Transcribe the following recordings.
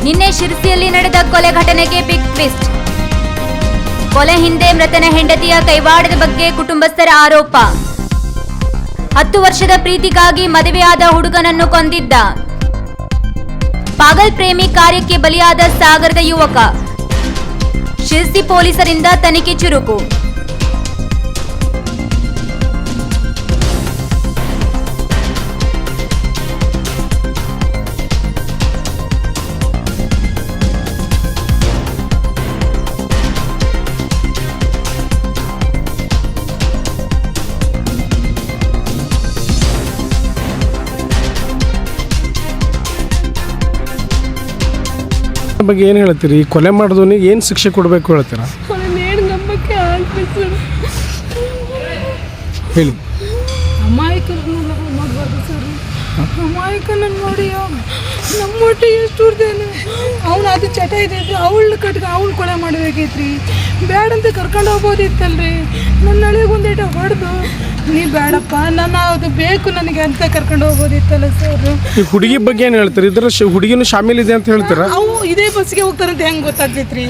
ನಿನ್ನೆ ಶಿರಸಿಯಲ್ಲಿ ನಡೆದ ಕೊಲೆ ಘಟನೆಗೆ ಬಿಗ್ ಟ್ವಿಸ್ಟ್. ಕೊಲೆ ಹಿಂದೆ ಮೃತನ ಹೆಂಡತಿಯ ಕೈವಾಡದ ಬಗ್ಗೆ ಕುಟುಂಬಸ್ಥರ ಆರೋಪ. 10 ವರ್ಷದ ಪ್ರೀತಿಗಾಗಿ ಮದುವೆಯಾದ ಹುಡುಗನನ್ನು ಕೊಂದಿದ್ದ. ಪಾಗಲ್ ಪ್ರೇಮಿ ಕಾರ್ಯಕ್ಕೆ ಬಲಿಯಾದ ಸಾಗರದ ಯುವಕ. ಶಿರಸಿ ಪೊಲೀಸರಿಂದ ತನಿಖೆ ಚುರುಕು. ಬಗ್ಗೆ ಏನು ಹೇಳ್ತೀರಿ? ಕೊಲೆ ಮಾಡಿದವನಿಗೆ ಏನು ಶಿಕ್ಷೆ ಕೊಡಬೇಕು ಹೇಳ್ತೀರಾ? ನಂಬಕ್ಕೆ ಆಗ್ಬೇಕು ಹೇಳಿ. ಅಮಾಯಕರನ್ನೆಲ್ಲ ಮಾಡಬಾರ್ದು ಸರ್. ಅಮಾಯಕನ ನೋಡಿ ನಮ್ಮ ಹೊಟ್ಟೆ ಎಷ್ಟು ಉರ್ದೇನು. ಅವನು ಅದು ಚಟ ಇದೆ ಅವಳನ್ನ ಅವಳು ಕೊಲೆ ಮಾಡಬೇಕೈತ್ರಿ. ಬೇಡಂತ ಕರ್ಕೊಂಡು ಹೋಗ್ಬೋದಿತ್ತಲ್ರಿ. ನನ್ನ ಹಳೆಗೆ ಒಂದೇಟ ಹೊಡೆದು ನೀ ಬೇಡಪ್ಪ ನಾನು ಅದು ಬೇಕು ನನಗೆ ಅಂತ ಕರ್ಕೊಂಡು ಹೋಗ್ಬೋದಿತ್ತಲ್ಲ ಸರ್. ಈ ಹುಡುಗಿ ಬಗ್ಗೆ ಏನು ಹೇಳ್ತೀರಿ? ಇದ್ರ ಹುಡುಗಿನೂ ಶಾಮಿಲ್ ಇದೆ ಅಂತ ಹೇಳ್ತೀರಾ? ಅವು ಇದೇ ಬಸ್ಸಿಗೆ ಹೋಗ್ತಾರಂತ ಹೆಂಗೆ ಗೊತ್ತಾಗ್ತೈತ್ರಿ?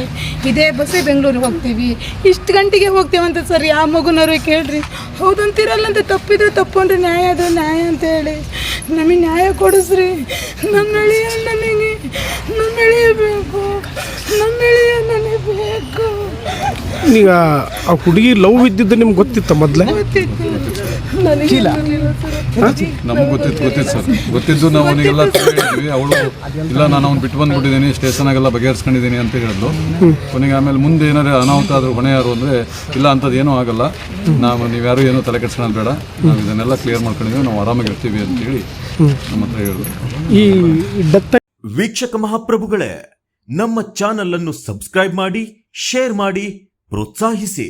ಇದೇ ಬಸ್ಸೇ ಬೆಂಗಳೂರಿಗೆ ಹೋಗ್ತೀವಿ, ಇಷ್ಟು ಗಂಟೆಗೆ ಹೋಗ್ತೇವಂತ ಸರ್. ಯಾವ ಮಗುನವ್ರು ಕೇಳ್ರಿ ಹೌದಂತೀರಲ್ಲ ಅಂತ. ತಪ್ಪಿದ್ರೆ ತಪ್ಪಂದ್ರೆ ನ್ಯಾಯ ಅದು ನ್ಯಾಯ ಅಂತ ಹೇಳಿ ನಮಗೆ ನ್ಯಾಯ ಕೊಡಿಸ್ರಿ. ನನ್ನ ಅಳಿಯ ಬೇಕು, ನನ್ನ ಅಳಿಯ ನನಗೆ ಬೇಕು. ಈಗ ಆ ಹುಡುಗಿ ಲವ್ ಇದ್ದಿದ್ದು ನಿಮ್ಗೆ ಗೊತ್ತಿತ್ತ ಮೊದಲೇ? ಗೊತ್ತಿತ್ತು ನನಗೆ ನಮ್ಗೆ ಗೊತ್ತಿತ್ತು ಸರ್. ಗೊತ್ತಿದ್ದು ನಾವು ಅವನಿಗೆಲ್ಲ ಹೇಳಿದ್ವಿ. ಅವಳು ಇಲ್ಲ ನಾನು ಅವ್ನು ಬಿಟ್ಟು ಬಂದ್ಬಿಟ್ಟಿದ್ದೀನಿ, ಸ್ಟೇಷನಾಗೆಲ್ಲ ಬಗೆಹರಿಸ್ಕೊಂಡಿದ್ದೀನಿ ಅಂತ ಹೇಳಿದ್ಲು. ಕೊನೆಗೆ ಆಮೇಲೆ ಮುಂದೆ ಏನಾದ್ರು ಅನಾಹುತ ಆದರೂ ಹೊಣೆ ಯಾರು ಅಂದರೆ ಇಲ್ಲ ಅಂಥದ್ದು ಏನೂ ಆಗಲ್ಲ, ನೀವ್ಯಾರು ಏನೂ ತಲೆ ಕೆಡ್ಸ್ಕೊಳ್ಳೋದು ಬೇಡ, ನಾವು ಇದನ್ನೆಲ್ಲ ಕ್ಲಿಯರ್ ಮಾಡ್ಕೊಂಡಿದ್ದೀವಿ, ನಾವು ಆರಾಮಾಗಿ ಇರ್ತೀವಿ ಅಂತೇಳಿ ನಮ್ಮ ಹತ್ರ ಹೇಳಿದ್ರು. ಈ ಡೆತ್ ವೀಕ್ಷಕ ಮಹಾಪ್ರಭುಗಳೇ, ನಮ್ಮ ಚಾನಲ್ ಅನ್ನು ಸಬ್ಸ್ಕ್ರೈಬ್ ಮಾಡಿ, ಶೇರ್ ಮಾಡಿ, ಪ್ರೋತ್ಸಾಹಿಸಿ.